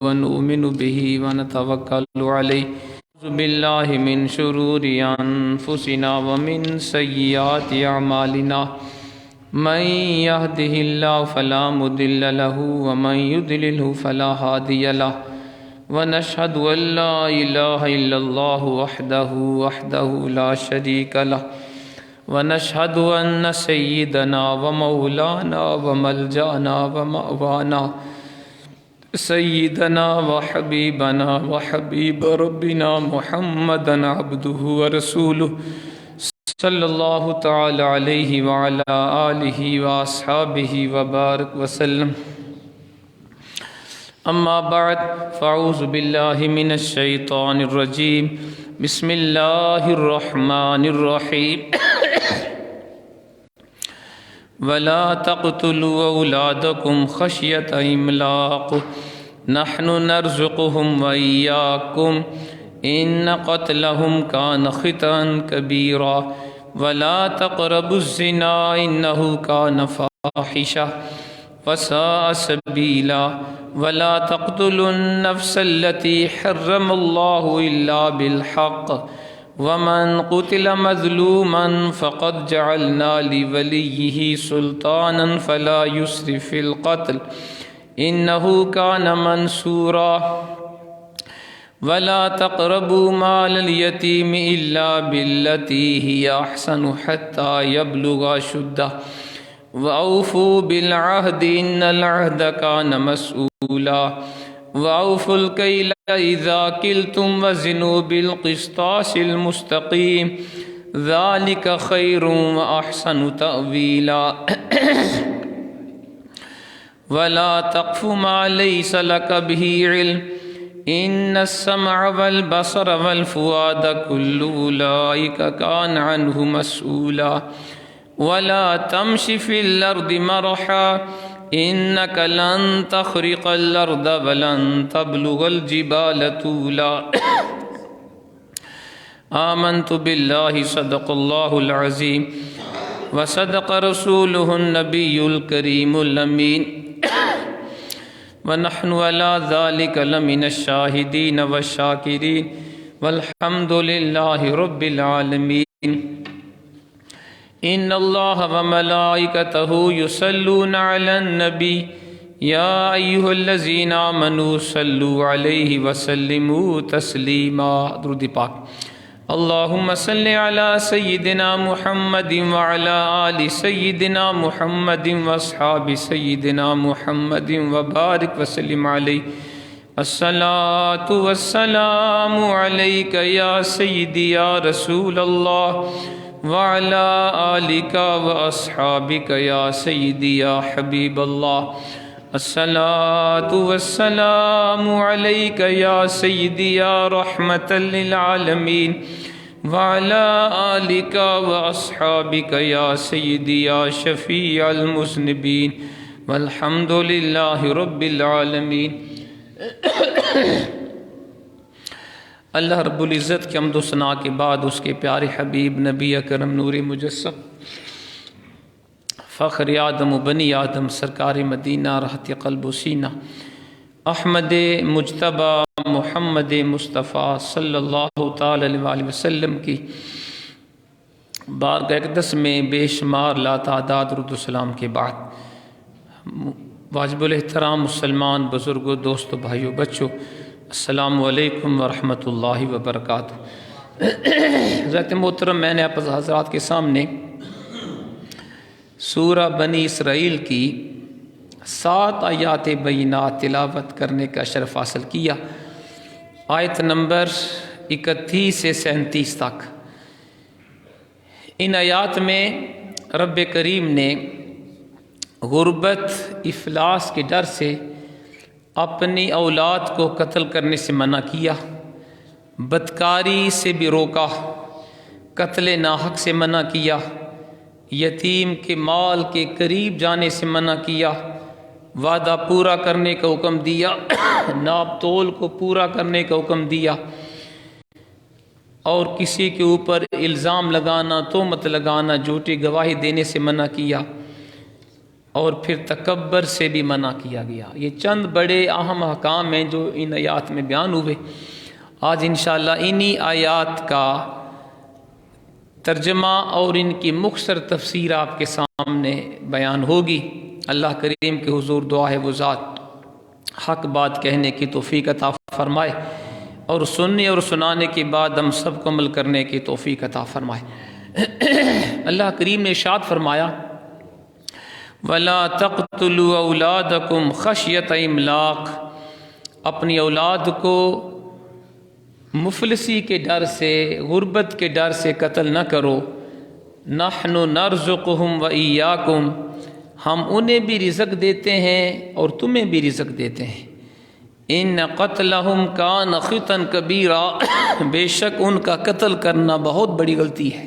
ونؤمن به ونتوكل عليه. أعوذ بالله من شرور أنفسنا ومن سيئات أعمالنا. من يهده الله فلا مضل له ومن يضلله فلا هادي له. ونشهد أن لا إله إلا الله وحده لا شريك له. ونشهد أن سيدنا ومولانا وملجأنا ومأوانا سيدنا وحبيبنا وحبيب ربنا محمدا عبده ورسوله صلى الله تعالى عليه وعلى آله وأصحابه وبارك وسلم. أما بعد فأعوذ بالله من الشيطان الرجيم. بسم الله الرحمن الرحيم. ولا تقتلوا أولادكم خشية إملاق نحن نرزقهم وإياكم إن قتلهم كان خطأ كبيرا ولا تقربوا الزنا إنه كان فاحشة وساء سبيلا ولا تقتلوا النفس التي حرم الله إلا بالحق ومن قتل مظلوما فقد جعلنا لوليه سلطانا فلا يسرف في القتل إنه كان منصورا ولا تقربوا مال اليتيم إلا بالتي هي أحسن حتى يبلغ أشده وأوفوا بالعهد إن العهد كان مسؤولا وأوفوا الكيل إذا كلتم وزنوا بالقسطاس المستقيم ذلك خير وأحسن تأويلا. ولا تقف ما ليس لك به علم إن السمع والبصر والفؤاد كل أولئك كان عنه مسؤولا. ولا تمش في الأرض مرحا إنك لن تخرق الأرض ولن تبلغ الجبال طولا. آمنت بالله صدق الله العظيم وصدق رسوله النبي الكريم الأمين ونحن على ذلك لمن الشاهدين والشاكرين والحمد لله رب العالمين. إن الله وملائكته يصلون على النبي يا أيها الذين آمنوا صلوا عليه وسلموا تسليما. درود پاک. اللهم صل على سيدنا محمد وعلى آل سيدنا محمد وأصحاب سيدنا محمد وبارك وسلم عليه. الصلاة والسلام عليك يا سيدي يا رسول الله وعلى آلك وأصحابك يا سيدي يا حبيب الله. الصلاة والسلام عليك يا سيدي يا رحمة للعالمين وعلى آلك وأصحابك يا سيدي يا شفيع المذنبين والحمد لله رب العالمين. اللہ رب العزت کے حمد و ثنا کے بعد اس کے پیارے حبیب نبی اکرم نور مجسم فخر آدم و بنی آدم سرکار مدینہ راحت قلب و سینہ احمد مجتبیٰ محمد مصطفیٰ صلی اللہ تعالی علیہ وسلم کی بارگاہ اقدس میں بے شمار لا تعداد درود و سلام کے بعد واجب الاحترام مسلمان بزرگوں دوستوں بھائیوں بچوں السلام علیکم ورحمۃ اللہ وبرکاتہ. حضرت محترم میں نے آپ حضرات کے سامنے سورہ بنی اسرائیل کی 7 آیات بینات تلاوت کرنے کا شرف حاصل کیا. آیت نمبر 31 سے 37 تک. ان آیات میں رب کریم نے غربت افلاس کے ڈر سے اپنی اولاد کو قتل کرنے سے منع کیا، بدکاری سے بھی روکا، قتل ناحق سے منع کیا، یتیم کے مال کے قریب جانے سے منع کیا، وعدہ پورا کرنے کا حکم دیا، ناپ تول کو پورا کرنے کا حکم دیا، اور کسی کے اوپر الزام لگانا، تہمت لگانا، جھوٹی گواہی دینے سے منع کیا، اور پھر تکبر سے بھی منع کیا گیا۔ یہ چند بڑے اہم احکام ہیں جو ان آیات میں بیان ہوئے۔ آج انشاءاللہ انہی آیات کا ترجمہ اور ان کی مختصر تفسیر آپ کے سامنے بیان ہوگی۔ اللہ کریم کے حضور دعا ہے وہ ذات حق بات کہنے کی توفیق عطا فرمائے، اور سننے اور سنانے کے بعد ہم سب کو عمل کرنے کی توفیق عطا فرمائے۔ اللہ کریم نے ارشاد فرمایا وَلَا تَقْتُلُوا أَوْلَادَكُمْ خَشْيَةَ إِمْلَاقٍ، اپنی اولاد کو مفلسی کے ڈر سے، غربت کے ڈر سے قتل نہ کرو۔ نَحْنُ نَرْزُقُهُمْ وَإِيَّاكُمْ، ہم انہیں بھی رزق دیتے ہیں اور تمہیں بھی رزق دیتے ہیں۔ إِنَّ قَتْلَهُمْ كَانَ خِطًا كَبِيرًا، بے شک ان کا قتل کرنا بہت بڑی غلطی ہے۔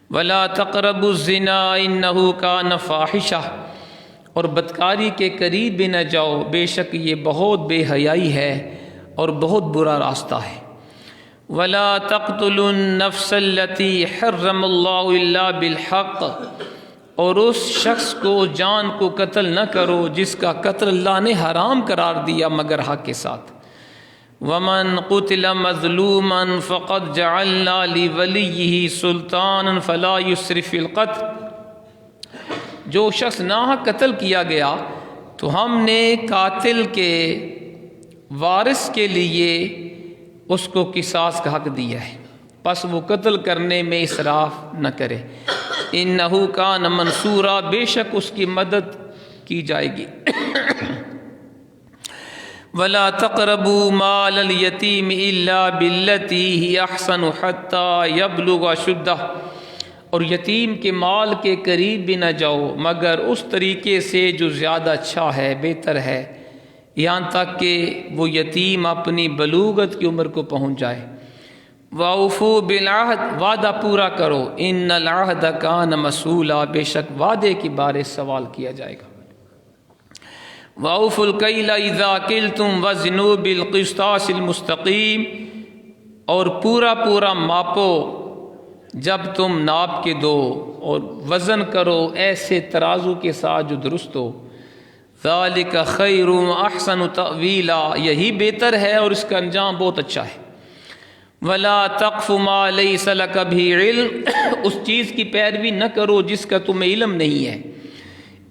وَلَا تَقْرَبُوا الزِّنَا إِنَّهُ كَانَ فَاحِشَةً، اور بدکاری کے قریب بھی نہ جاؤ، بے شک یہ بہت بے حیائی ہے اور بہت برا راستہ ہے۔ وَلَا تَقْتُلُوا النَّفْسَ الَّتِي حَرَّمَ اللَّهُ إِلَّا بِالْحَقِّ، اور اس شخص کو، جان کو قتل نہ کرو جس کا قتل اللہ نے حرام قرار دیا مگر حق کے ساتھ۔ وَمَنْ قُتِلَ مَظْلُومًا فَقَدْ جَعَلْنَا لِوَلِيِّهِ سُلْطَانًا فَلَا يُسْرِفْ فِي الْقَتْلِ، جو شخص ناحق قتل کیا گیا تو ہم نے قاتل کے وارث کے لیے اس کو قصاص کا حق دیا ہے، پس وہ قتل کرنے میں اسراف نہ کرے۔ انہو کان منصورا، بے شک اس کی مدد کی جائے گی۔ وَلَا تَقْرَبُوا مَالَ الْيَتِيمِ إِلَّا بِالَّتِي هِيَ أَحْسَنُ حَتَّى يَبْلُغَ أَشُدَّهُ، اور یتیم کے مال کے قریب بھی نہ جاؤ مگر اس طریقے سے جو زیادہ اچھا ہے، بہتر ہے، یہاں تک کہ وہ یتیم اپنی بلوغت کی عمر کو پہنچ جائے۔ وَأَوْفُوا بِالْعَهْدِ، وعدہ پورا کرو۔ إِنَّ الْعَهْدَ كَانَ مَسْئُولًا، بے شک وعدے کے بارے سوال کیا جائے گا۔ وَأَوْفُوا الْكَيْلَ إِذَا كِلْتُمْ وَزِنُوا بِالْقِسْطَاسِ الْمُسْتَقِيمِ، اور پورا پورا ماپو جب تم ناپ کے دو، اور وزن کرو ایسے ترازو کے ساتھ جو درست ہو۔ ذَلِكَ خَيْرٌ وَأَحْسَنُ تَأْوِيلًا، یہی بہتر ہے اور اس کا انجام بہت اچھا ہے۔ وَلَا تَقْفُ مَا لَيْسَ لَكَ بِهِ عِلْمٌ، اس چیز کی پیروی نہ کرو جس کا تمہیں علم نہیں ہے۔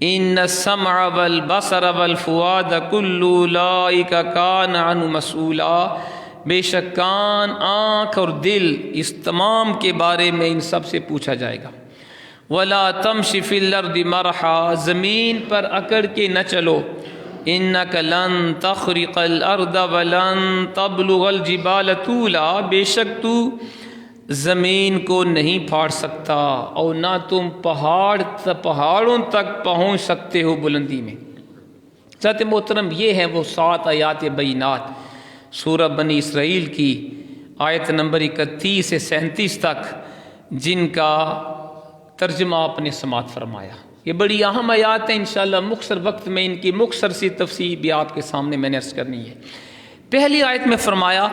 إِنَّ السَّمْعَ وَالْبَصَرَ وَالْفُؤَادَ كُلُّ أُولَٰئِكَ كَانَ عَنْهُ مَسْئُولًا، بے شک کان، آنکھ اور دل، اس تمام کے بارے میں ان سب سے پوچھا جائے گا۔ وَلَا تَمْشِ فِي الْأَرْضِ مَرَحًا، زمین پر اکڑ کے نہ چلو۔ إِنَّكَ لَن تَخْرِقَ الْأَرْضَ وَلَن تَبْلُغَ الْجِبَالَ طُولًا، بے شک تو زمین کو نہیں پھاڑ سکتا اور نہ تم پہاڑوں تک پہنچ سکتے ہو بلندی میں۔ حضرت محترم، یہ ہیں وہ 7 آیات بینات سورہ بنی اسرائیل کی آیت نمبر 31 سے 37 تک، جن کا ترجمہ آپ نے سماعت فرمایا۔ یہ بڑی اہم آیات ہیں، انشاءاللہ مختصر وقت میں ان کی مختصر سی تفسیر بھی آپ کے سامنے میں نے عرض کرنی ہے۔ پہلی آیت میں فرمایا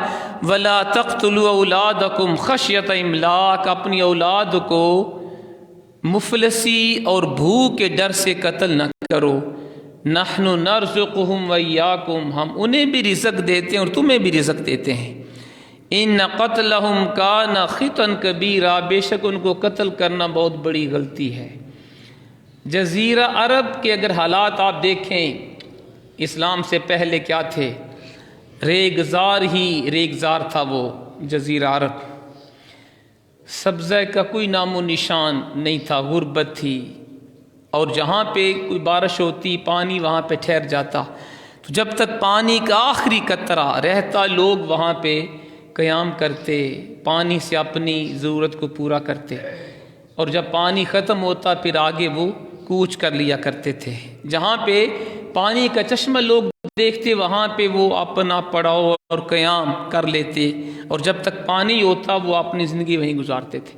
وَلَا تَقْتُلُوا أَوْلَادَكُمْ خَشْيَةَ إِمْلَاقٍ، اپنی اولاد کو مفلسی اور بھوک کے ڈر سے قتل نہ کرو۔ نَحْنُ نَرْزُقُهُمْ وَإِيَّاكُمْ، ہم انہیں بھی رزق دیتے ہیں اور تمہیں بھی رزق دیتے ہیں۔ إِنَّ قَتْلَهُمْ كَانَ خِطًا كَبِيرًا، بے شک ان کو قتل کرنا بہت بڑی غلطی ہے۔ جزیرہ عرب کے اگر حالات آپ دیکھیں، اسلام سے پہلے کیا تھے؟ ریگزار تھا وہ جزیرہ عرب، سبزہ کا کوئی نام و نشان نہیں تھا، غربت تھی، اور جہاں پہ کوئی بارش ہوتی پانی وہاں پہ ٹھہر جاتا، تو جب تک پانی کا آخری قطرہ رہتا لوگ وہاں پہ قیام کرتے، پانی سے اپنی ضرورت کو پورا کرتے، اور جب پانی ختم ہوتا پھر آگے وہ کوچ کر لیا کرتے تھے۔ جہاں پہ پانی کا چشمہ لوگ دیکھتے وہاں پہ وہ اپنا پڑاؤ اور قیام کر لیتے، اور جب تک پانی ہوتا وہ اپنی زندگی وہیں گزارتے تھے۔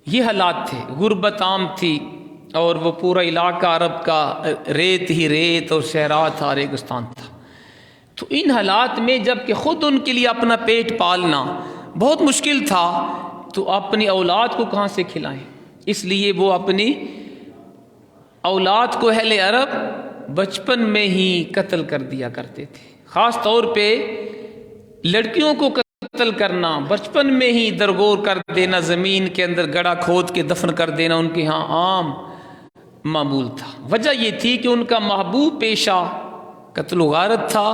یہ حالات تھے، غربت عام تھی، اور وہ پورا علاقہ عرب کا ریت ہی ریت اور صحرا تھا، ریگستان تھا۔ تو ان حالات میں جب کہ خود ان کے لیے اپنا پیٹ پالنا بہت مشکل تھا، تو اپنی اولاد کو کہاں سے کھلائیں؟ اس لیے وہ اپنی اولاد کو اہل عرب بچپن میں ہی قتل کر دیا کرتے تھے، خاص طور پہ لڑکیوں کو قتل کرنا، بچپن میں ہی درگور کر دینا، زمین کے اندر گڑھا کھود کے دفن کر دینا ان کے ہاں عام معمول تھا۔ وجہ یہ تھی کہ ان کا محبوب پیشہ قتل و غارت تھا،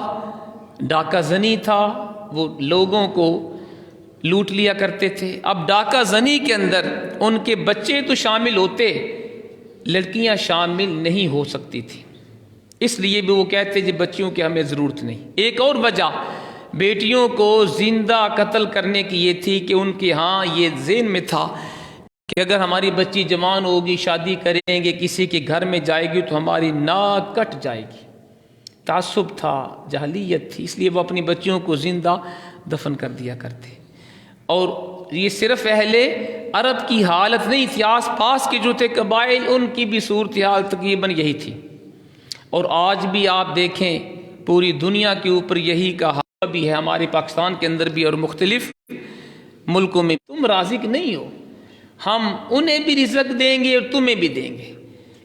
ڈاکہ زنی تھا، وہ لوگوں کو لوٹ لیا کرتے تھے۔ اب ڈاکہ زنی کے اندر ان کے بچے تو شامل ہوتے، لڑکیاں شامل نہیں ہو سکتی تھی، اس لیے بھی وہ کہتے جی بچیوں کی ہمیں ضرورت نہیں۔ ایک اور وجہ بیٹیوں کو زندہ قتل کرنے کی یہ تھی کہ ان کے ہاں یہ ذہن میں تھا کہ اگر ہماری بچی جوان ہوگی، شادی کریں گے، کسی کے گھر میں جائے گی تو ہماری ناک کٹ جائے گی۔ تعصب تھا، جاہلیت تھی، اس لیے وہ اپنی بچیوں کو زندہ دفن کر دیا کرتے۔ اور یہ صرف اہل عرب کی حالت نہیں تھی، آس پاس کے جو تھے قبائل ان کی بھی صورتحال تقریباً یہی تھی۔ اور آج بھی آپ دیکھیں پوری دنیا کے اوپر یہی کا حال بھی ہے، ہمارے پاکستان کے اندر بھی اور مختلف ملکوں میں۔ تم رازق نہیں ہو، ہم انہیں بھی رزق دیں گے اور تمہیں بھی دیں گے،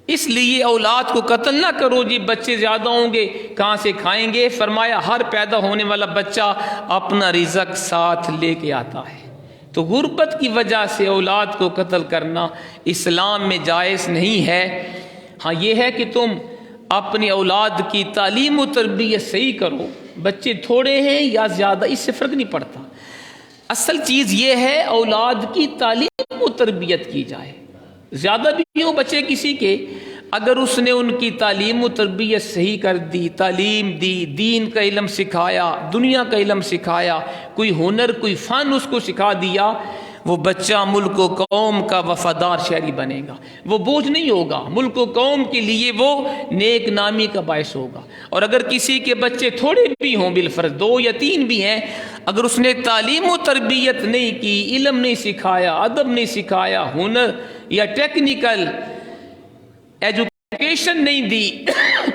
اس لیے اولاد کو قتل نہ کرو جی، بچے زیادہ ہوں گے کہاں سے کھائیں گے؟ فرمایا ہر پیدا ہونے والا بچہ اپنا رزق ساتھ لے کے آتا ہے۔ تو غربت کی وجہ سے اولاد کو قتل کرنا اسلام میں جائز نہیں ہے۔ ہاں یہ ہے کہ تم اپنی اولاد کی تعلیم و تربیت صحیح کرو، بچے تھوڑے ہیں یا زیادہ اس سے فرق نہیں پڑتا، اصل چیز یہ ہے اولاد کی تعلیم و تربیت کی جائے، زیادہ بھی ہو بچے کسی کے، اگر اس نے ان کی تعلیم و تربیت صحیح کر دی، تعلیم دی، دین کا علم سکھایا، دنیا کا علم سکھایا، کوئی ہنر کوئی فن اس کو سکھا دیا، وہ بچہ ملک و قوم کا وفادار شہری بنے گا، وہ بوجھ نہیں ہوگا، ملک و قوم کے لیے وہ نیک نامی کا باعث ہوگا۔ اور اگر کسی کے بچے تھوڑے بھی ہوں، بالفرض 2 یا 3 بھی ہیں، اگر اس نے تعلیم و تربیت نہیں کی، علم نہیں سکھایا، ادب نہیں سکھایا، ہنر یا ٹیکنیکل ایجوکیشن نہیں دی،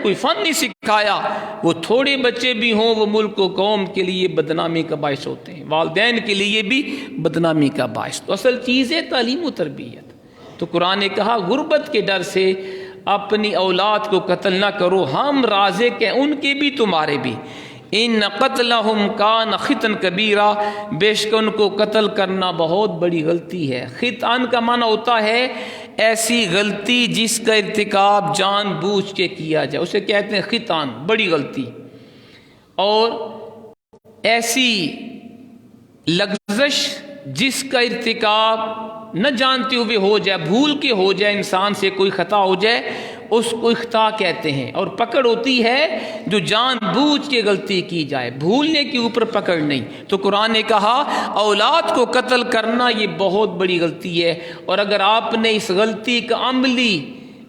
کوئی فن نہیں سکھایا، وہ تھوڑے بچے بھی ہوں وہ ملک و قوم کے لیے بدنامی کا باعث ہوتے ہیں، والدین کے لیے بھی بدنامی کا باعث۔ تو اصل چیز ہے تعلیم و تربیت۔ تو قرآن نے کہا غربت کے ڈر سے اپنی اولاد کو قتل نہ کرو، ہم رازق ہیں ان کے بھی تمہارے بھی۔ ان قتلہم کان خطا کبیرا، بے شک ان کو قتل کرنا بہت بڑی غلطی ہے۔ خطان کا معنی ہوتا ہے ایسی غلطی جس کا ارتکاب جان بوجھ کے کیا جائے، اسے کہتے ہیں خطان، بڑی غلطی۔ اور ایسی لغزش جس کا ارتکاب نہ جانتے ہوئے ہو جائے، بھول کے ہو جائے، انسان سے کوئی خطا ہو جائے، اس کو اخطاء کہتے ہیں۔ اور پکڑ ہوتی ہے جو جان بوجھ کے غلطی کی جائے، بھولنے کے اوپر پکڑ نہیں۔ تو قرآن نے کہا اولاد کو قتل کرنا یہ بہت بڑی غلطی ہے، اور اگر آپ نے اس غلطی کا عملی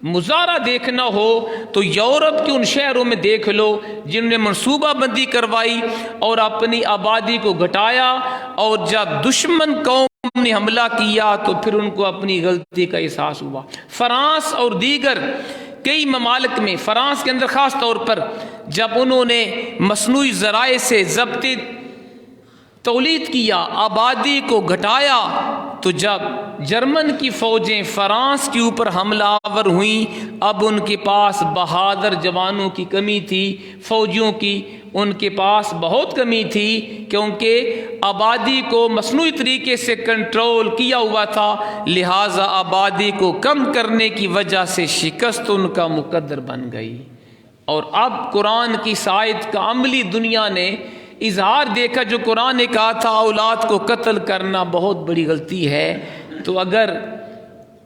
مظاہرہ دیکھنا ہو تو یورپ کے ان شہروں میں دیکھ لو جنہوں نے منصوبہ بندی کروائی اور اپنی آبادی کو گھٹایا، اور جب دشمن قوم نے حملہ کیا تو پھر ان کو اپنی غلطی کا احساس ہوا۔ فرانس اور دیگر کئی ممالک میں، فرانس کے اندر خاص طور پر جب انہوں نے مصنوعی ذرائع سے ضبط تولید کیا، آبادی کو گھٹایا، تو جب جرمن کی فوجیں فرانس کے اوپر حملہ آور ہوئیں، اب ان کے پاس بہادر جوانوں کی کمی تھی، فوجیوں کی ان کے پاس بہت کمی تھی، کیونکہ آبادی کو مصنوعی طریقے سے کنٹرول کیا ہوا تھا، لہٰذا آبادی کو کم کرنے کی وجہ سے شکست ان کا مقدر بن گئی۔ اور اب قرآن کی آیت کا عملی دنیا نے اظہار دیکھا، جو قرآن نے کہا تھا اولاد کو قتل کرنا بہت بڑی غلطی ہے، تو اگر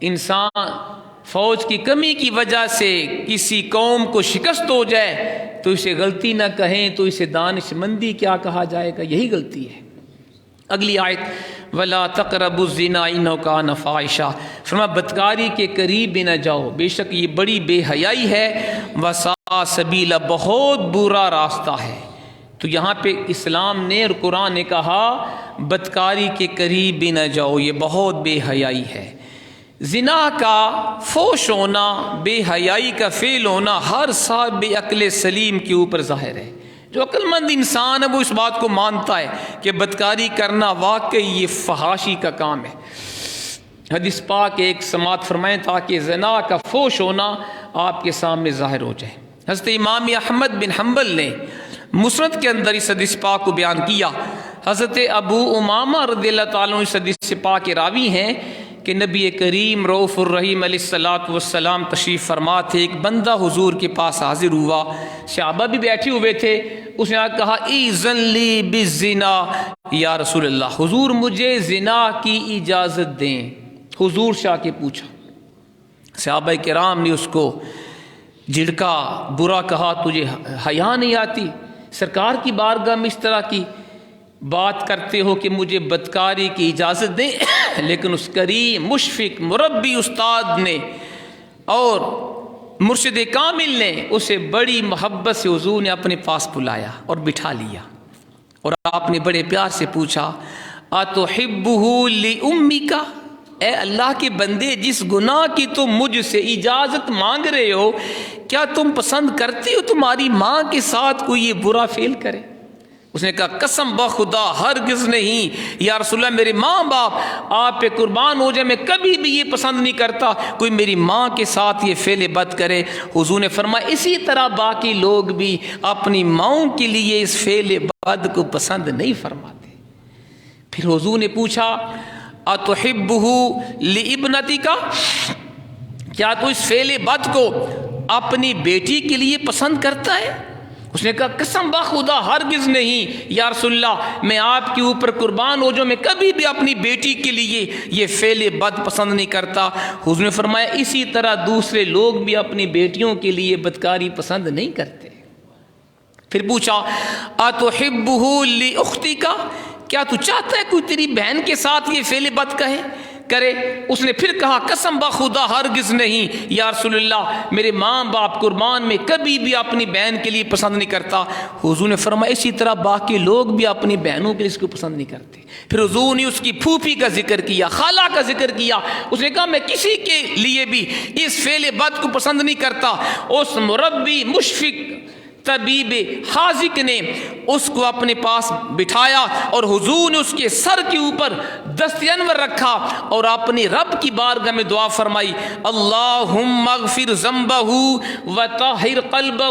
انسان فوج کی کمی کی وجہ سے کسی قوم کو شکست ہو جائے تو اسے غلطی نہ کہیں تو اسے دانش مندی کیا کہا جائے گا، یہی غلطی ہے۔ اگلی آیت وَلَا تَقْرَبُوا الزِّنَا إِنَّهُ كَانَ فَاحِشًا، فرمایا بدکاری کے قریب بھی نہ جاؤ، بے شک یہ بڑی بے حیائی ہے، وَسَاءَ سَبِيلًا، بہت برا راستہ ہے۔ تو یہاں پہ اسلام نے اور قرآن نے کہا بدکاری کے قریب بھی نہ جاؤ، یہ بہت بے حیائی ہے۔ زنا کا فوش ہونا، بے حیائی کا فعل ہونا ہر صاحب عقل سلیم کے اوپر ظاہر ہے۔ جو عقل مند انسان ہے وہ اس بات کو مانتا ہے کہ بدکاری کرنا واقعی یہ فحاشی کا کام ہے۔ حدیث پاک ایک سماعت فرمائیں تاکہ زنا کا فوش ہونا آپ کے سامنے ظاہر ہو جائے۔ حضرت امام احمد بن حنبل نے مسند کے اندر اس حدیث پاک کو بیان کیا۔ حضرت ابو امامہ رضی اللہ تعالیٰ عنہ اس حدیث پاک کے راوی ہیں کہ نبی کریم رؤوف الرحیم علیہ الصلوۃ والسلام تشریف فرما تھے، ایک بندہ حضور کے پاس حاضر ہوا، صحابہ بھی بیٹھے ہوئے تھے، اس نے کہا ایذن لی بالزنا یا رسول اللہ، حضور مجھے زنا کی اجازت دیں۔ حضور سے آ کے پوچھا، صحابہ کرام نے اس کو جھڑکا، برا کہا، تجھے حیا نہیں آتی؟ سرکار کی بارگاہ میں اس طرح کی بات کرتے ہو کہ مجھے بدکاری کی اجازت دیں؟ لیکن اس کریم مشفق مربی استاد نے اور مرشد کامل نے اسے بڑی محبت سے حضور نے اپنے پاس بلایا اور بٹھا لیا، اور آپ نے بڑے پیار سے پوچھا اتحبہ لأمک، اے اللہ کے بندے، جس گناہ کی تم مجھ سے اجازت مانگ رہے ہو، کیا تم پسند کرتی ہو تمہاری ماں کے ساتھ کوئی یہ برا فعل کرے؟ اس نے کہا قسم بخدا ہرگز نہیں یا رسول اللہ، میرے ماں باپ آپ پہ قربان ہو جائے، میں کبھی بھی یہ پسند نہیں کرتا کوئی میری ماں کے ساتھ یہ فعل بد کرے۔ حضور نے فرمایا اسی طرح باقی لوگ بھی اپنی ماؤں کے لیے اس فعل بد کو پسند نہیں فرماتے۔ پھر حضور نے پوچھا اتحبہ لابنتک، کیا تو اس فعل بد کو اپنی بیٹی کے لیے پسند کرتا ہے؟ اس نے کہا قسم بخدا ہرگز نہیں یا رسول اللہ، میں آپ کے اوپر قربان ہو جاؤں، میں کبھی بھی اپنی بیٹی کے لیے یہ فعل بد پسند نہیں کرتا۔ حضور نے فرمایا اسی طرح دوسرے لوگ بھی اپنی بیٹیوں کے لیے بدکاری پسند نہیں کرتے۔ پھر پوچھا اتحبہ لاختک، کیا تو چاہتا ہے کوئی تیری بہن کے ساتھ یہ فعل بد کرے؟ اس نے پھر کہا قسم بخدا ہرگز نہیں یا رسول اللہ، میرے ماں باپ قربان میں کبھی بھی اپنی بہن کے لیے پسند نہیں کرتا۔ حضور نے فرمایا اسی طرح باقی لوگ بھی اپنی بہنوں کے لیے اس کو پسند نہیں کرتے۔ پھر حضور نے اس کی پھوپھی کا ذکر کیا، خالہ کا ذکر کیا، اس نے کہا میں کسی کے لیے بھی اس فعل بد کو پسند نہیں کرتا۔ اس مربی مشفق طبیب حاذق نے اس کو اپنے پاس بٹھایا اور حضور نے اس کے سر کے اوپر دست انور رکھا اور اپنی رب کی بارگاہ میں دعا فرمائی اللہم اغفر ذنبہ وطہر قلبہ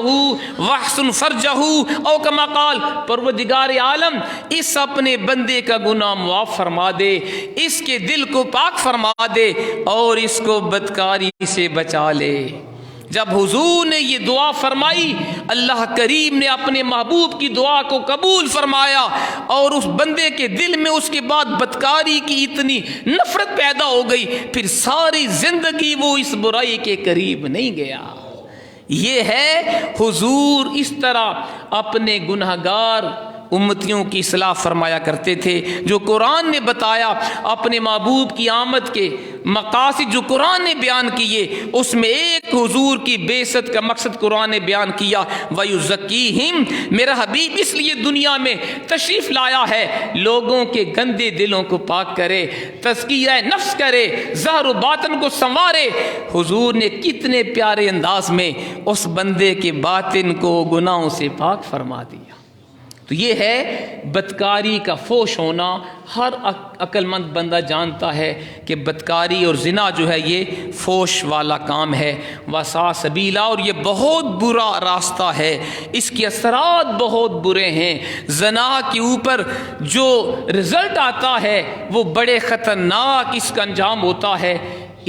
واحسن فرجہ، او کما قال، پروردگار عالم اس اپنے بندے کا گناہ معاف فرما دے، اس کے دل کو پاک فرما دے اور اس کو بدکاری سے بچا لے۔ جب حضور نے یہ دعا فرمائی، اللہ کریم نے اپنے محبوب کی دعا کو قبول فرمایا اور اس بندے کے دل میں اس کے بعد بدکاری کی اتنی نفرت پیدا ہو گئی، پھر ساری زندگی وہ اس برائی کے قریب نہیں گیا۔ یہ ہے حضور اس طرح اپنے گنہگار امتیوں کی اصلاح فرمایا کرتے تھے۔ جو قرآن نے بتایا اپنے محبوب کی آمد کے مقاصد جو قرآن نے بیان کیے، اس میں ایک حضور کی بعثت کا مقصد قرآن نے بیان کیا وَيُزَكِّيهِمْ، میرا حبیب اس لیے دنیا میں تشریف لایا ہے لوگوں کے گندے دلوں کو پاک کرے، تزکیہ نفس کرے، ظاہر و باطن کو سنوارے۔ حضور نے کتنے پیارے انداز میں اس بندے کے باطن کو گناہوں سے پاک فرما دیا۔ تو یہ ہے بدکاری کا فوش ہونا۔ ہر عقل مند بندہ جانتا ہے کہ بدکاری اور زنا جو ہے یہ فوش والا کام ہے، وسا سبیلا، اور یہ بہت برا راستہ ہے، اس کے اثرات بہت برے ہیں۔ زنا کے اوپر جو رزلٹ آتا ہے وہ بڑے خطرناک اس کا انجام ہوتا ہے۔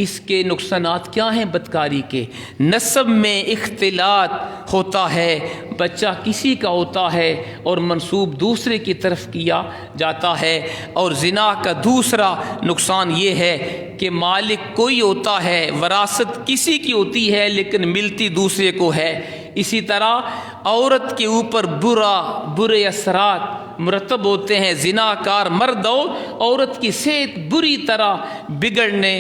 اس کے نقصانات کیا ہیں بدکاری کے؟ نسب میں اختلاط ہوتا ہے، بچہ کسی کا ہوتا ہے اور منسوب دوسرے کی طرف کیا جاتا ہے۔ اور زنا کا دوسرا نقصان یہ ہے کہ مالک کوئی ہوتا ہے، وراثت کسی کی ہوتی ہے لیکن ملتی دوسرے کو ہے۔ اسی طرح عورت کے اوپر برے اثرات مرتب ہوتے ہیں۔ زنا کار مرد ہو، عورت کی صحت بری طرح بگڑنے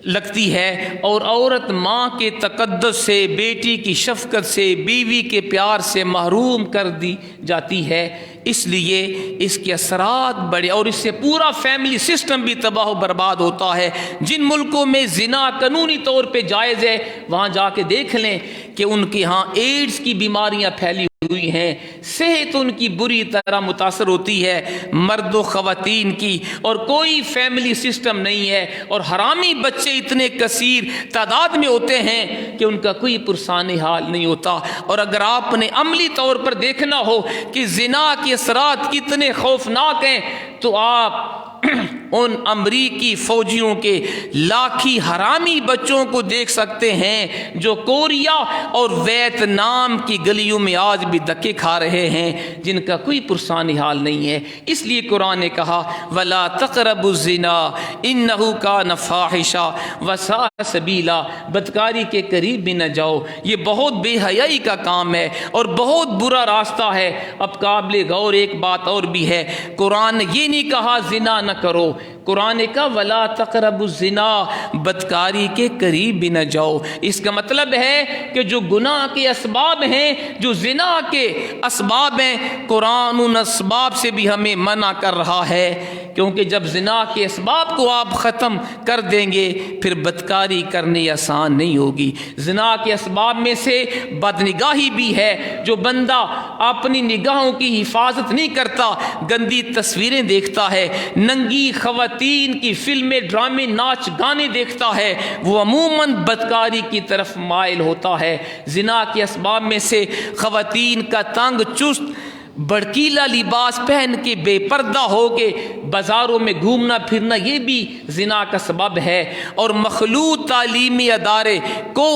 لگتی ہے، اور عورت ماں کے تقدس سے، بیٹی کی شفقت سے، بیوی کے پیار سے محروم کر دی جاتی ہے۔ اس لیے اس کے اثرات بڑے، اور اس سے پورا فیملی سسٹم بھی تباہ و برباد ہوتا ہے۔ جن ملکوں میں زنا قانونی طور پہ جائز ہے، وہاں جا کے دیکھ لیں کہ ان کے ہاں ایڈز کی بیماریاں پھیلی ہوئی ہیں، صحت ان کی بری طرح متاثر ہوتی ہے مرد و خواتین کی، اور کوئی فیملی سسٹم نہیں ہے، اور حرامی بچے اتنے کثیر تعداد میں ہوتے ہیں کہ ان کا کوئی پرسان حال نہیں ہوتا۔ اور اگر آپ نے عملی طور پر دیکھنا ہو کہ زنا کے اثرات کتنے خوفناک ہیں تو آپ ان امریکی فوجیوں کے لاکھی حرامی بچوں کو دیکھ سکتے ہیں جو کوریا اور ویتنام کی گلیوں میں آج بھی دھکے کھا رہے ہیں، جن کا کوئی پرسان حال نہیں ہے۔ اس لیے قرآن نے کہا وَلَا تَقْرَبُوا الزِّنَا إِنَّهُ كَانَ فَاحِشًا وَسَاءَ سَبِيلًا، بدکاری کے قریب بھی نہ جاؤ، یہ بہت بے حیائی کا کام ہے اور بہت برا راستہ ہے۔ اب قابل غور ایک بات اور بھی ہے، قرآن نے یہ نہیں کہا زنا نہ کرو، قرآن کا ولا تقربوا الزنا، بدکاری کے قریب بھی نہ جاؤ۔ اس کا مطلب ہے کہ جو گناہ کے اسباب ہیں، جو زنا کے اسباب ہیں، قرآن ان اسباب سے بھی ہمیں منع کر رہا ہے، کیونکہ جب زنا کے اسباب کو آپ ختم کر دیں گے پھر بدکاری کرنی آسان نہیں ہوگی۔ زنا کے اسباب میں سے بدنگاہی بھی ہے، جو بندہ اپنی نگاہوں کی حفاظت نہیں کرتا، گندی تصویریں دیکھتا ہے، ننگی خواتین کی فلمیں، ڈرامے، ناچ گانے دیکھتا ہے، وہ عموماً بدکاری کی طرف مائل ہوتا ہے۔ زنا کے اسباب میں سے خواتین کا تنگ چست بڑکیلا لباس پہن کے بے پردہ ہو کے بازاروں میں گھومنا پھرنا، یہ بھی زنا کا سبب ہے۔ اور مخلوط تعلیمی ادارے کو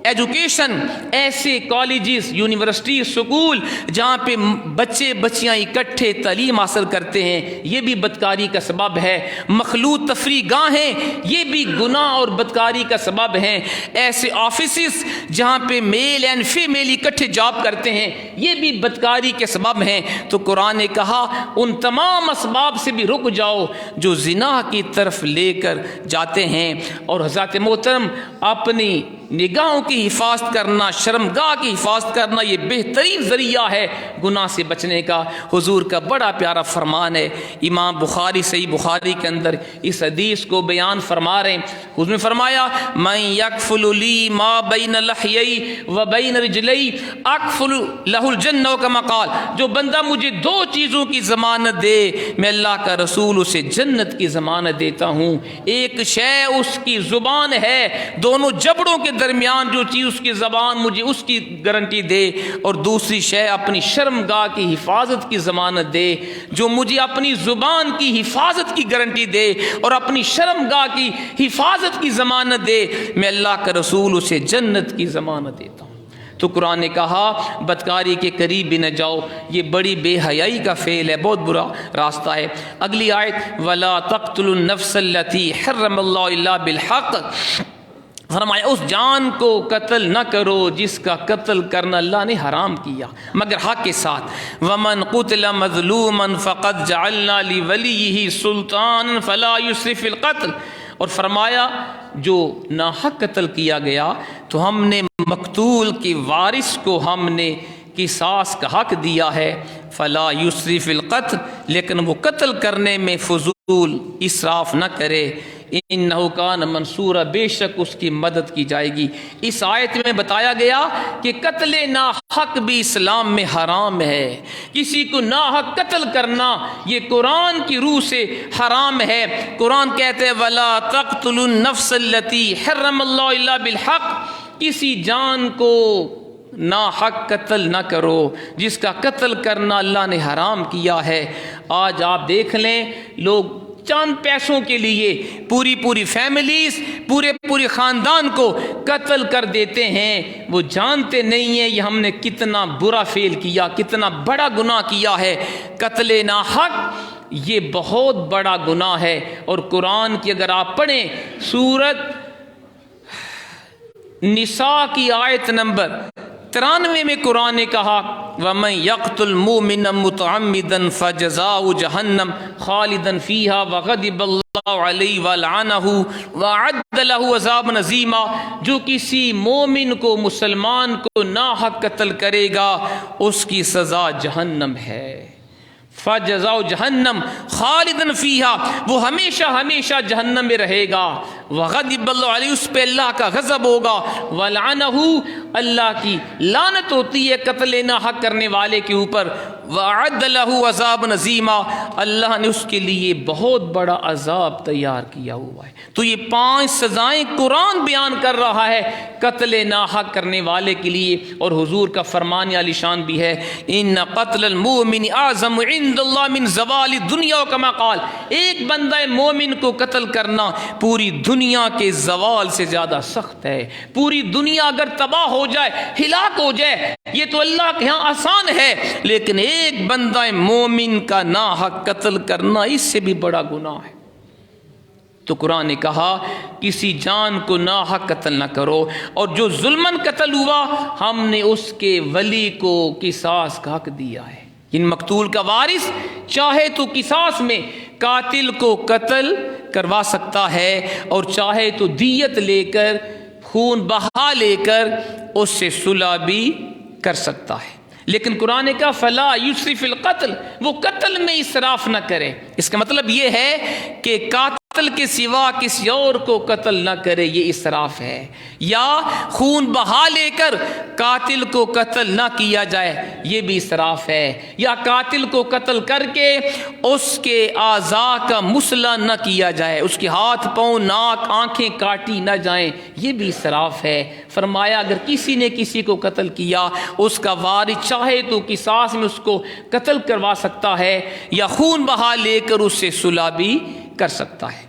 ایجوکیشن، ایسے کالجز، یونیورسٹی، سکول جہاں پہ بچے بچیاں اکٹھے تعلیم حاصل کرتے ہیں، یہ بھی بدکاری کا سبب ہے۔ مخلوط تفریح گاہیں، یہ بھی گناہ اور بدکاری کا سبب ہیں۔ ایسے آفیسز جہاں پہ میل اینڈ فیمیل اکٹھے جاب کرتے ہیں، یہ بھی بدکاری کے سبب ہیں۔ تو قرآن نے کہا ان تمام اسباب سے بھی رک جاؤ جو زنا کی طرف لے کر جاتے ہیں۔ اور حضرات محترم، اپنی نگاہوں کی حفاظت کرنا، شرمگاہ کی حفاظت کرنا، یہ بہترین ذریعہ ہے گناہ سے بچنے کا۔ حضور کا بڑا پیارا فرمان ہے، امام بخاری صحیح بخاری کے اندر اس حدیث کو بیان فرما رہے ہیں۔ حضور نے فرمایا من یکفل لی ما بین لحیی و بین رجلی اکفل لہ الجنہ، کما قال، جو بندہ مجھے دو چیزوں کی ضمانت دے میں اللہ کا رسول اسے جنت کی ضمانت دیتا ہوں۔ ایک شے اس کی زبان ہے، دونوں جبڑوں کے درمیان جو چیز اس کی زبان مجھے اس کی گارنٹی دے، اور دوسری شے اپنی شرمگاہ کی حفاظت کی ضمانت دے، جو مجھے اپنی زبان کی حفاظت کی گارنٹی دے اور اپنی شرمگاہ کی حفاظت کی ضمانت دے، میں اللہ کا رسول اسے جنت کی ضمانت دیتا ہوں۔ تو قرآن نے کہا بدکاری کے قریب بھی نہ جاؤ، یہ بڑی بے حیائی کا فعل ہے، بہت برا راستہ ہے۔ اگلی آیت وَلَا تَقْتُلُوا النَّفْسَ الَّتِي حَرَّمَ اللَّهُ إِلَّا بِالْحَقِّ، فرمایا اس جان کو قتل نہ کرو جس کا قتل کرنا اللہ نے حرام کیا مگر حق کے ساتھ۔ وَمَنْ قُتِلَ مَظْلُومًا فَقَدْ جَعَلْنَا لِوَلِيِّهِ سُلْطَانًا فَلَا يُسْرِفْ فِي الْقَتْلِ، اور فرمایا جو ناحق قتل کیا گیا تو ہم نے مقتول کے وارث کو ہم نے قصاص کا حق دیا ہے، فلا یسرف فی القتل، لیکن وہ قتل کرنے میں فضول اسراف نہ کرے، انہ کان منصورا، بے شک اس کی مدد کی جائے گی۔ اس آیت میں بتایا گیا کہ قتل ناحق بھی اسلام میں حرام ہے، کسی کو ناحق قتل کرنا یہ قرآن کی روح سے حرام ہے۔ قرآن کہتے ہیں ولا تقتلوا النفس التي حرم اللہ الا بالحق، کسی جان کو ناحق قتل نہ کرو جس کا قتل کرنا اللہ نے حرام کیا ہے۔ آج آپ دیکھ لیں لوگ چند پیسوں کے لیے پوری فیملیز، پورے خاندان کو قتل کر دیتے ہیں، وہ جانتے نہیں ہیں یہ ہم نے کتنا برا فعل کیا، کتنا بڑا گناہ کیا ہے۔ قتل ناحق یہ بہت بڑا گناہ ہے، اور قرآن کی اگر آپ پڑھیں سورت نساء کی آیت نمبر 93 میں قرآن نے کہا وَمَن يَقْتُلْ مُؤْمِنًا مُتَعَمِّدًا فَجَزَاؤُهُ جَهَنَّمُ خَالِدًا فِيهَا وَغَضِبَ اللَّهُ عَلَيْهِ وَلَعَنَهُ وَأَعَدَّ لَهُ عَذَابًا عَظِيمًا، جو کسی مومن کو، مسلمان کو ناحق قتل کرے گا اس کی سزا جہنم ہے۔ فجزاؤ جہنم خالدن فیہا، وہ ہمیشہ ہمیشہ جہنم میں رہے گا، وغضب اللہ علیہ، اس پہ اللہ کا غضب ہوگا، ولعنہ، اللہ کی لعنت ہوتی ہے قتل نہ حق کرنے والے کے اوپر، وأعد لہ عذابا عظیما، اللہ نے اس کے لیے بہت بڑا عذاب تیار کیا ہوا ہے۔ تو یہ 5 سزائیں قرآن بیان کر رہا ہے قتل ناحق کرنے والے کے لیے، اور حضور کا فرمان عالی شان بھی ہے، ان قتل المؤمن اعظم عند اللہ من زوال الدنیا، کما قال، ایک بندہ مومن کو قتل کرنا پوری دنیا کے زوال سے زیادہ سخت ہے۔ پوری دنیا اگر تباہ ہو جائے، ہلاک ہو جائے، یہ تو اللہ کے ہاں آسان ہے، لیکن ایک بندہ مومن کا ناحق قتل کرنا اس سے بھی بڑا گناہ ہے۔ تو قرآن نے کہا کسی جان کو ناحق قتل نہ کرو، اور جو ظلمن قتل ہوا ہم نے اس کے ولی کو قصاص کا حق دیا ہے۔ ان مقتول کا وارث چاہے تو قصاص میں قاتل کو قتل کروا سکتا ہے، اور چاہے تو دیت لے کر، خون بہا لے کر اس سے صلح بھی کر سکتا ہے۔ لیکن قرآن کا فلا یسرف فی القتل، وہ قتل میں اسراف نہ کرے۔ اس کا مطلب یہ ہے کہ قاتل کے سوا کسی اور کو قتل نہ کرے، یہ اسراف ہے۔ یا خون بہا لے کر قاتل کو قتل نہ کیا جائے، یہ بھی اسراف ہے۔ یا قاتل کو قتل کر کے اس کے اعضاء کا مسئلہ نہ کیا جائے، اس کے ہاتھ پاؤں ناک آنکھیں کاٹی نہ جائیں، یہ بھی اسراف ہے۔ فرمایا اگر کسی نے کسی کو قتل کیا، اس کا وارث چاہے تو قصاص میں اس کو قتل کروا سکتا ہے، یا خون بہا لے کر اس سے صلح بھی کر سکتا ہے۔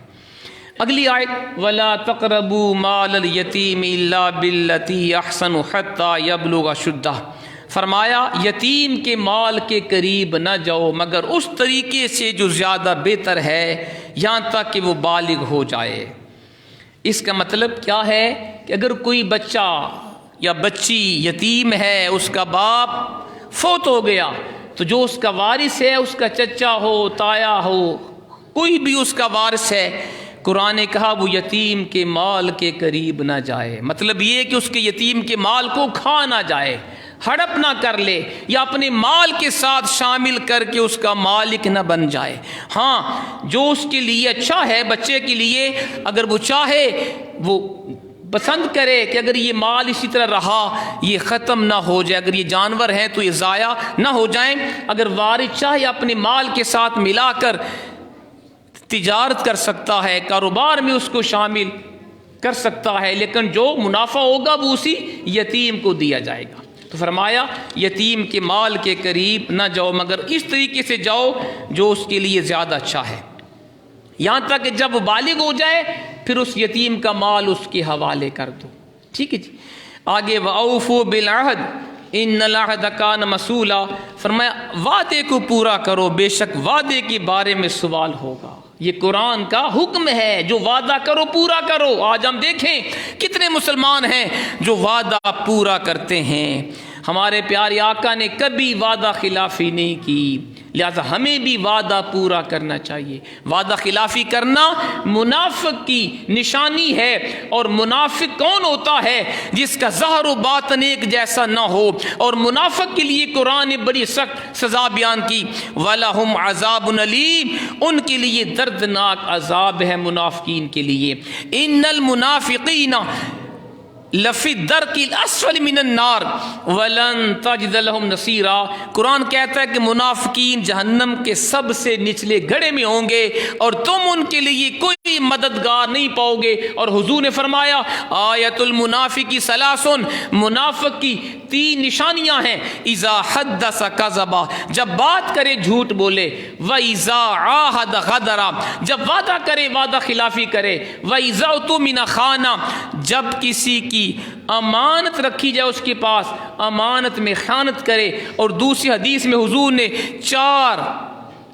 اگلی آیت، وَلَا تَقْرَبُوا مَالَ الْيَتِيمِ إِلَّا بِالَّتِي أَحْسَنُ حَتَّى يَبْلُغَ أَشُدَّهُ، فرمایا یتیم کے مال کے قریب نہ جاؤ مگر اس طریقے سے جو زیادہ بہتر ہے، یہاں تک کہ وہ بالغ ہو جائے۔ اس کا مطلب کیا ہے کہ اگر کوئی بچہ یا بچی یتیم ہے، اس کا باپ فوت ہو گیا، تو جو اس کا وارث ہے، اس کا چچا ہو، تایا ہو، کوئی بھی اس کا وارث ہے، قرآن نے کہا وہ یتیم کے مال کے قریب نہ جائے۔ مطلب یہ کہ اس کے یتیم کے مال کو کھا نہ جائے، ہڑپ نہ کر لے، یا اپنے مال کے ساتھ شامل کر کے اس کا مالک نہ بن جائے۔ ہاں جو اس کے لیے اچھا ہے، بچے کے لیے اگر وہ چاہے، وہ پسند کرے کہ اگر یہ مال اسی طرح رہا، یہ ختم نہ ہو جائے، اگر یہ جانور ہیں تو یہ ضائع نہ ہو جائیں، اگر وارث چاہے اپنے مال کے ساتھ ملا کر تجارت کر سکتا ہے، کاروبار میں اس کو شامل کر سکتا ہے، لیکن جو منافع ہوگا وہ اسی یتیم کو دیا جائے گا۔ تو فرمایا یتیم کے مال کے قریب نہ جاؤ مگر اس طریقے سے جاؤ جو اس کے لیے زیادہ اچھا ہے، یہاں تک کہ جب وہ بالغ ہو جائے پھر اس یتیم کا مال اس کے حوالے کر دو۔ ٹھیک ہے جی۔ آگے وَأَوْفُوا بِالْعَهْدِ إِنَّ الْعَهْدَ كَانَ مَسْئُولًا، فرمایا وعدے کو پورا کرو، بے شک وعدے کے بارے میں سوال ہوگا۔ یہ قرآن کا حکم ہے، جو وعدہ کرو پورا کرو۔ آج ہم دیکھیں کتنے مسلمان ہیں جو وعدہ پورا کرتے ہیں۔ ہمارے پیارے آقا نے کبھی وعدہ خلافی نہیں کی، لہذا ہمیں بھی وعدہ پورا کرنا چاہیے۔ وعدہ خلافی کرنا منافق کی نشانی ہے، اور منافق کون ہوتا ہے؟ جس کا ظاہر و باطن ایک جیسا نہ ہو۔ اور منافق کے لیے قرآن نے بڑی سخت سزا بیان کی، وَلَهُمْ عَذَابٌ أَلِيمٌ، ان کے لیے دردناک عذاب ہے منافقین کے لیے۔ إِنَّ الْمُنَافِقِينَ لفی الدرک الاسفل من النار ولن تجد لهم نصیرا، قرآن کہتا ہے کہ منافقین جہنم کے سب سے نچلے گڑھے میں ہوں گے، اور تم ان کے لیے کوئی مددگار نہیں پاؤ گے۔ اور حضور نے فرمایا آیت المنافق ثلاث، منافق کی 3 نشانیاں ہیں، اذا حدث کذب، جب بات کرے جھوٹ بولے، واذا عاہد غدر، جب وعدہ کرے وعدہ خلافی کرے، واذا اؤتمن خان، جب کسی کی امانت رکھی جائے اس کے پاس امانت میں خیانت کرے۔ اور دوسری حدیث میں حضور نے 4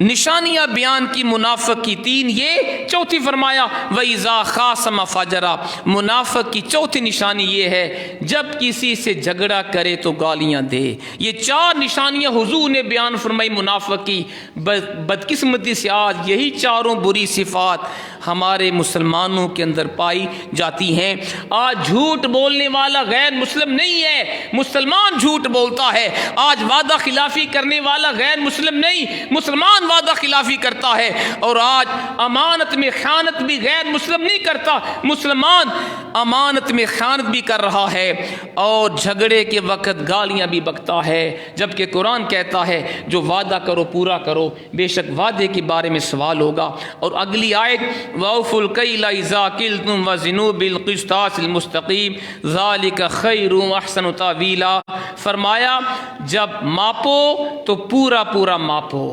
نشانیاں بیان کی منافق کی، 3 یہ، چوتھی فرمایا وَإِذَا خَاصَمَ فَجَرَ، منافق کی چوتھی نشانی یہ ہے جب کسی سے جھگڑا کرے تو گالیاں دے۔ یہ 4 نشانیاں حضور نے بیان فرمائی منافق کی۔ بدقسمتی سے آج یہی 4 بری صفات ہمارے مسلمانوں کے اندر پائی جاتی ہیں۔ آج جھوٹ بولنے والا غیر مسلم نہیں ہے، مسلمان جھوٹ بولتا ہے۔ آج وعدہ خلافی کرنے والا غیر مسلم نہیں، مسلمان وعدہ خلافی کرتا ہے۔ اور آج امانت میں خیانت بھی غیر مسلم نہیں کرتا، مسلمان امانت میں خیانت بھی کر رہا ہے، اور جھگڑے کے وقت گالیاں بھی بکتا ہے، جبکہ قرآن کہتا ہے جو وعدہ کرو پورا کرو، بے شک وعدے کے بارے میں سوال ہوگا۔ اور اگلی آیت وَأَوْفُوا الْكَيْلَ إِذَا كِلْتُمْ وَزِنُوا بِالْقِسْطَاسِ الْمُسْتَقِيمِ ذَلِكَ خَيْرٌ وَأَحْسَنُ تَأْوِيلًا، فرمایا جب ماپو تو پورا پورا ماپو،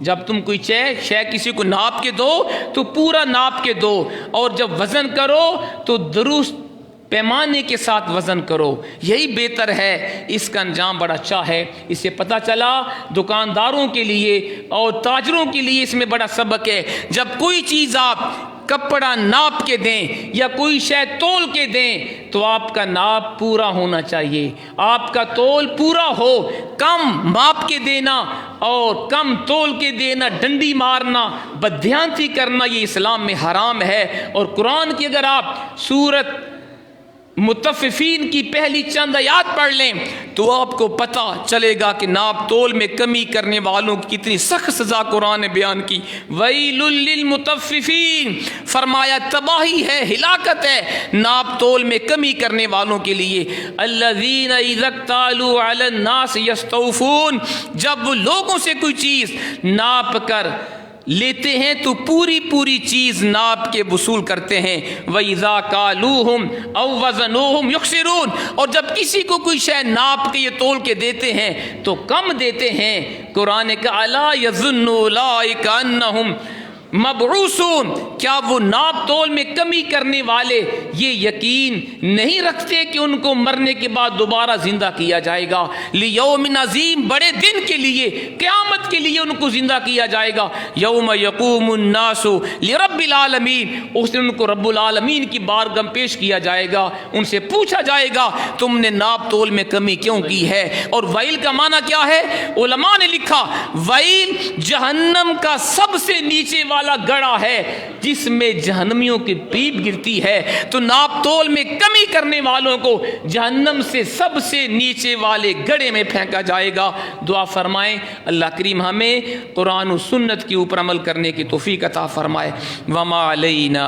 جب تم کوئی شے کسی کو ناپ کے دو تو پورا ناپ کے دو، اور جب وزن کرو تو درست پیمانے کے ساتھ وزن کرو، یہی بہتر ہے، اس کا انجام بڑا اچھا ہے۔ اس سے پتہ چلا دکانداروں کے لیے اور تاجروں کے لیے اس میں بڑا سبق ہے، جب کوئی چیز آپ کپڑا ناپ کے دیں یا کوئی شے تول کے دیں تو آپ کا ناپ پورا ہونا چاہیے، آپ کا تول پورا ہو۔ کم ماپ کے دینا اور کم تول کے دینا، ڈنڈی مارنا، بددھیانتی کرنا، یہ اسلام میں حرام ہے۔ اور قرآن کی اگر آپ سورت متففین کی پہلی چند آیات پڑھ لیں تو آپ کو پتہ چلے گا کہ ناپ تول میں کمی کرنے والوں کی کتنی سخت سزا قرآن نے بیان کی۔ وَيْلٌ لِّلْمُطَفِّفِينَ، فرمایا تباہی ہے، ہلاکت ہے ناپ تول میں کمی کرنے والوں کے لیے۔ الَّذِينَ إِذَا اكْتَالُوا عَلَى النَّاسِ يَسْتَوْفُونَ، جب وہ لوگوں سے کوئی چیز ناپ کر لیتے ہیں تو پوری پوری چیز ناپ کے وصول کرتے ہیں۔ وَإِذَا كَالُوهُمْ أَوْ وَزَنُوهُمْ يُخْسِرُونَ، اور جب کسی کو کوئی شے ناپ کے یہ تول کے دیتے ہیں تو کم دیتے ہیں۔ قرآن کا أَلَا يَظُنُّ أُولَٰئِكَ أَنَّهُمْ مبعوثون، کیا وہ ناپ تول میں کمی کرنے والے یہ یقین نہیں رکھتے کہ ان کو مرنے کے بعد دوبارہ زندہ کیا جائے گا؟ لیوم عظیم، بڑے دن کے لیے، قیامت کے لیے ان کو زندہ کیا جائے گا۔ یوم یقوم الناس لرب العالمین، اس دن ان کو رب العالمین کی بارگاہ میں پیش کیا جائے گا، ان سے پوچھا جائے گا تم نے ناپ تول میں کمی کیوں کی ہے؟ اور ویل کا معنی کیا ہے؟ علماء نے لکھا ویل جہنم کا سب سے نیچے والا گڑا ہے جس میں جہنمیوں کی پیپ گرتی ہے، تو ناپ تول میں کمی کرنے والوں کو جہنم سے سب سے نیچے والے گڑے میں پھینکا جائے گا۔ دعا فرمائیں اللہ کریم ہمیں قرآن و سنت کے اوپر عمل کرنے کی توفیق عطا فرمائے۔ وما علینا